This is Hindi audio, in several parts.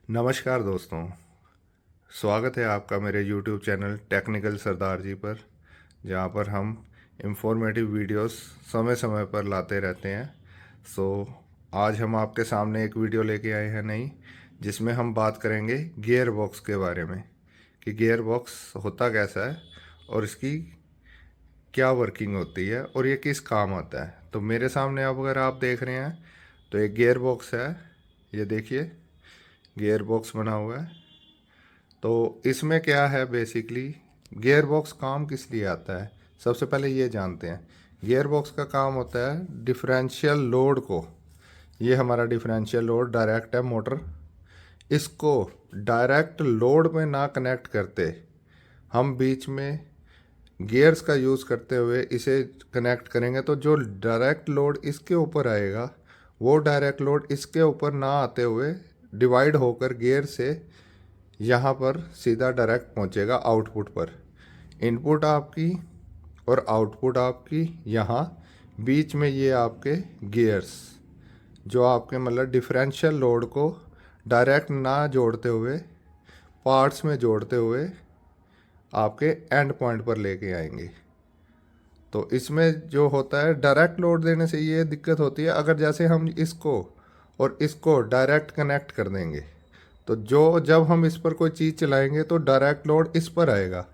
नमस्कार दोस्तों। स्वागत है आपका मेरे YouTube चैनल टेक्निकल सरदार जी पर, जहाँ पर हम इंफॉर्मेटिव वीडियोस समय समय पर लाते रहते हैं। आज हम आपके सामने एक वीडियो लेके आए हैं नई, जिसमें हम बात करेंगे गियर बॉक्स के बारे में कि गियर बॉक्स होता कैसा है और इसकी क्या वर्किंग होती है और ये किस काम आता है। तो मेरे सामने अब अगर आप देख रहे हैं तो एक गियर बॉक्स है, ये देखिए गियर बॉक्स बना हुआ है। तो इसमें क्या है, बेसिकली गियर बॉक्स काम किस लिए आता है सबसे पहले ये जानते हैं। गियर बॉक्स का काम होता है डिफरेंशियल लोड को, ये हमारा डिफरेंशियल लोड डायरेक्ट है मोटर, इसको डायरेक्ट लोड में ना कनेक्ट करते हम बीच में गियर्स का यूज़ करते हुए इसे कनेक्ट करेंगे, तो जो डायरेक्ट लोड इसके ऊपर आएगा वो डायरेक्ट लोड इसके ऊपर ना आते हुए डिवाइड होकर गियर से यहाँ पर सीधा डायरेक्ट पहुँचेगा आउटपुट पर। इनपुट आपकी और आउटपुट आपकी, यहाँ बीच में ये आपके गियर्स जो आपके मतलब डिफरेंशियल लोड को डायरेक्ट ना जोड़ते हुए पार्ट्स में जोड़ते हुए आपके एंड पॉइंट पर लेके आएंगे। तो इसमें जो होता है डायरेक्ट लोड देने से ये दिक्कत होती है, अगर जैसे हम इसको और इसको डायरेक्ट कनेक्ट कर देंगे तो जब हम इस पर कोई चीज़ चलाएंगे तो डायरेक्ट लोड इस पर आएगा,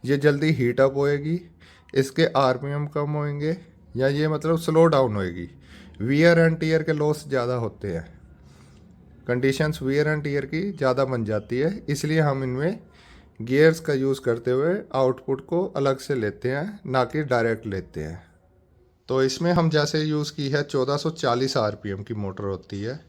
ये जल्दी हीट अप होएगी, इसके आरपीएम कम होंगे या ये मतलब स्लो डाउन होएगी, वियर एंड टीयर के लॉस ज़्यादा होते हैं, कंडीशंस वियर एंड टीयर की ज़्यादा बन जाती है। इसलिए हम इनमें गियर्स का यूज़ करते हुए आउटपुट को अलग से लेते हैं, ना कि डायरेक्ट लेते हैं। तो इसमें हम जैसे यूज़ की है 1440 आरपीएम की मोटर होती है,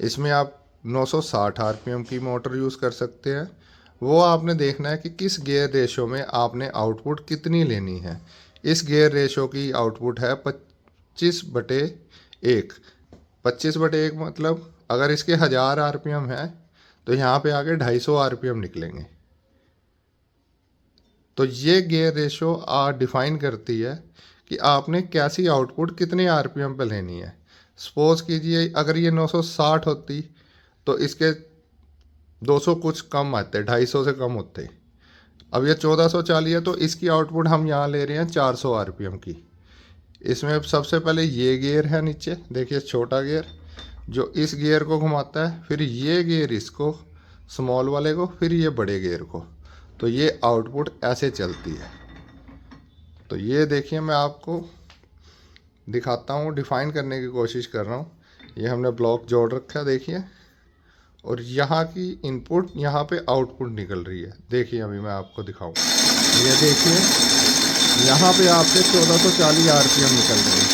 इसमें आप 960 आरपीएम की मोटर यूज़ कर सकते हैं। वो आपने देखना है कि किस गियर रेशो में आपने आउटपुट कितनी लेनी है। इस गियर रेशो की आउटपुट है 25/1। 25/1 मतलब अगर इसके 1000 आरपीएम है तो यहाँ पे आगे 250 आरपीएम निकलेंगे। तो ये गियर रेशो डिफाइन करती है कि आपने कैसी आउटपुट कितने आरपीएम पे लेनी है। सपोज कीजिए अगर ये 960 होती तो इसके 200 कुछ कम आते, 250 से कम होते। अब ये 1440 है तो इसकी आउटपुट हम यहाँ ले रहे हैं 400 आरपीएम की। इसमें सबसे पहले ये गियर है नीचे, देखिए छोटा गियर जो इस गियर को घुमाता है, फिर ये गियर इसको स्मॉल वाले को, फिर ये बड़े गियर को। तो ये आउटपुट ऐसे चलती है। तो ये देखिए मैं आपको दिखाता हूँ, डिफाइन करने की कोशिश कर रहा हूँ। ये हमने ब्लॉक जोड़ रखा है देखिए, और यहाँ की इनपुट यहाँ पे आउटपुट निकल रही है। देखिए अभी मैं आपको दिखाऊँ, ये देखिए यहाँ पे आपके 1440 आरपीएम निकल रहे हैं।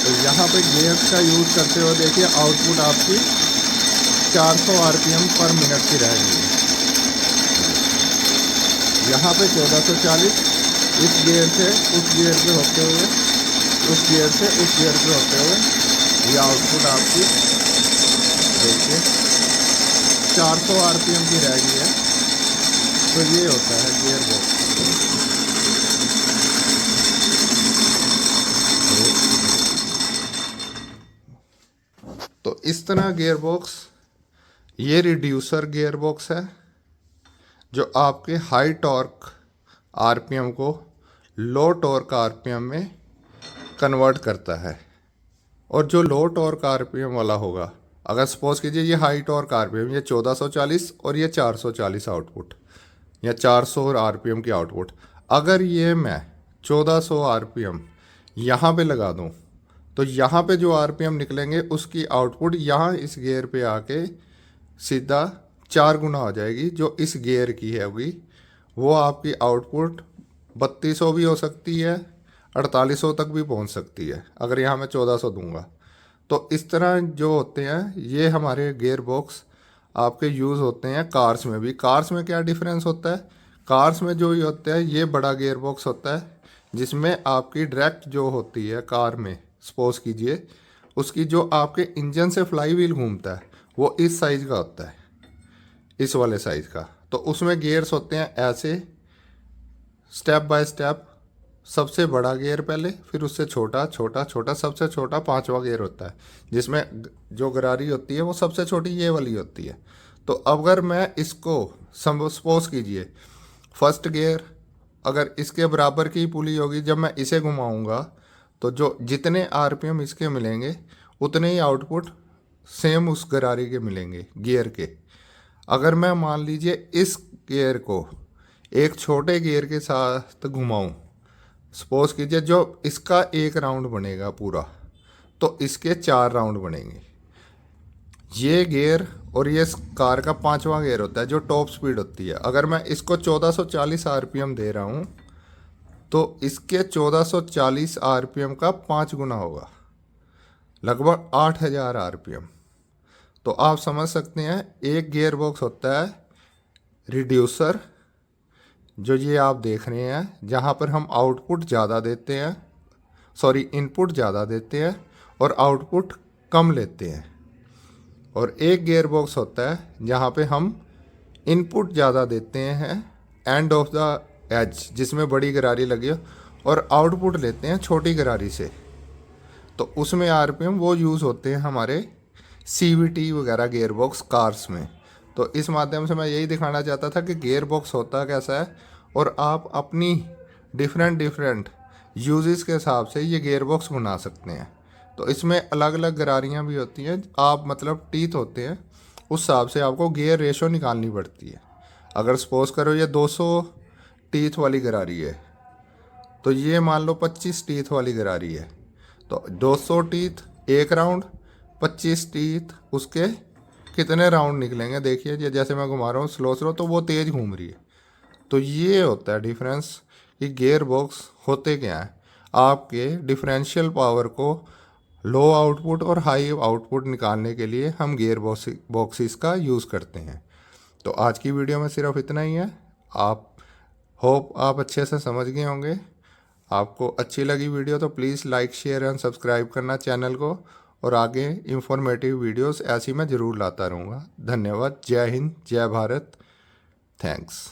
तो यहाँ पे गियर्स का यूज़ करते हुए देखिए आउटपुट आपकी 400 आरपीएम पर मिनट की रहेगी। यहाँ पे 1440 इस गियर से उस गियर पे होते हुए, उस गियर से उस गियर पे होते हुए ये आउटपुट आपकी देखिए 400 आरपीएम की रह गई है। तो ये होता है गियर बॉक्स। तो इस तरह गियर बॉक्स, ये रिड्यूसर गियर बॉक्स है जो आपके हाई टॉर्क आरपीएम को लो टॉर्क आरपीएम में कन्वर्ट करता है। और जो लो टॉर्क आरपीएम वाला होगा, अगर सपोज कीजिए ये हाई टॉर्क आरपीएम, ये 1440 और ये 440 आउटपुट या 400 आरपीएम की आउटपुट, अगर ये मैं 1400 आरपीएम यहाँ पे लगा दूँ तो यहाँ पे जो आरपीएम निकलेंगे उसकी आउटपुट यहाँ इस गियर पे आके सीधा 4 गुना हो जाएगी। जो इस गियर की है वो आपकी आउटपुट 3200 भी हो सकती है, 4800 तक भी पहुंच सकती है अगर यहाँ मैं 1400 दूंगा। तो इस तरह जो होते हैं ये हमारे गियर बॉक्स आपके यूज़ होते हैं कार्स में भी। कार्स में क्या डिफरेंस होता है, कार्स में जो ये होता है ये बड़ा गियर बॉक्स होता है जिसमें आपकी डायरेक्ट जो होती है कार में, सपोज कीजिए उसकी जो आपके इंजन से फ्लाई व्हील घूमता है वो इस साइज़ का होता है, इस वाले साइज़ का। तो उसमें गियर्स होते हैं ऐसे स्टेप बाय स्टेप, सबसे बड़ा गियर पहले, फिर उससे छोटा छोटा छोटा, सबसे छोटा 5वां गियर होता है, जिसमें जो गरारी होती है वो सबसे छोटी ये वाली होती है। तो अगर मैं इसको सपोज कीजिए फर्स्ट गियर अगर इसके बराबर की पुली होगी, जब मैं इसे घुमाऊंगा तो जो जितने आरपीएम इसके मिलेंगे उतने ही आउटपुट सेम उस गरारी के मिलेंगे गियर के। अगर मैं मान लीजिए इस गियर को एक छोटे गियर के साथ घुमाऊं, सपोज कीजिए जो इसका एक राउंड बनेगा पूरा, तो इसके 4 राउंड बनेंगे। ये गियर और ये कार का 5वां गियर होता है जो टॉप स्पीड होती है। अगर मैं इसको 1440 आरपीएम दे रहा हूँ तो इसके 1440 आरपीएम का 5 गुना होगा, लगभग 8000 आरपीएम। तो आप समझ सकते हैं एक गियर बॉक्स होता है रिड्यूसर, जो ये आप देख रहे हैं, जहाँ पर हम आउटपुट ज़्यादा देते हैं, इनपुट ज़्यादा देते हैं और आउटपुट कम लेते हैं। और एक गियर बॉक्स होता है जहाँ पे हम इनपुट ज़्यादा देते हैं एंड ऑफ द एज, जिसमें बड़ी गरारी लगी हो, और आउटपुट लेते हैं छोटी गरारी से। तो उसमें आरपीएम वो यूज़ होते हैं हमारे सीवीटी वगैरह गियर बॉक्स कार्स में। तो इस माध्यम से मैं यही दिखाना चाहता था कि गियर बॉक्स होता कैसा है, और आप अपनी डिफरेंट यूजेस के हिसाब से ये गियर बॉक्स बना सकते हैं। तो इसमें अलग अलग गरारियाँ भी होती हैं, आप मतलब टीथ होते हैं, उस हिसाब से आपको गियर रेशो निकालनी पड़ती है। अगर सपोज करो ये 200 टीथ वाली गरारी है तो ये मान लो 25 टीथ वाली गरारी है, तो 200 टीथ एक राउंड, 25 टीथ उसके कितने राउंड निकलेंगे देखिए। ये जैसे मैं घुमा रहा हूँ स्लो तो वो तेज़ घूम रही है। तो ये होता है डिफरेंस कि गियर बॉक्स होते क्या हैं। आपके डिफरेंशियल पावर को लो आउटपुट और हाई आउटपुट निकालने के लिए हम गियर बॉक्सेस का यूज़ करते हैं। तो आज की वीडियो में सिर्फ इतना ही है। होप आप अच्छे से समझ गए होंगे। आपको अच्छी लगी वीडियो तो please like share and subscribe करना चैनल को, और आगे इंफॉर्मेटिव वीडियोस ऐसी मैं ज़रूर लाता रहूँगा। धन्यवाद। जय हिंद, जय भारत। थैंक्स।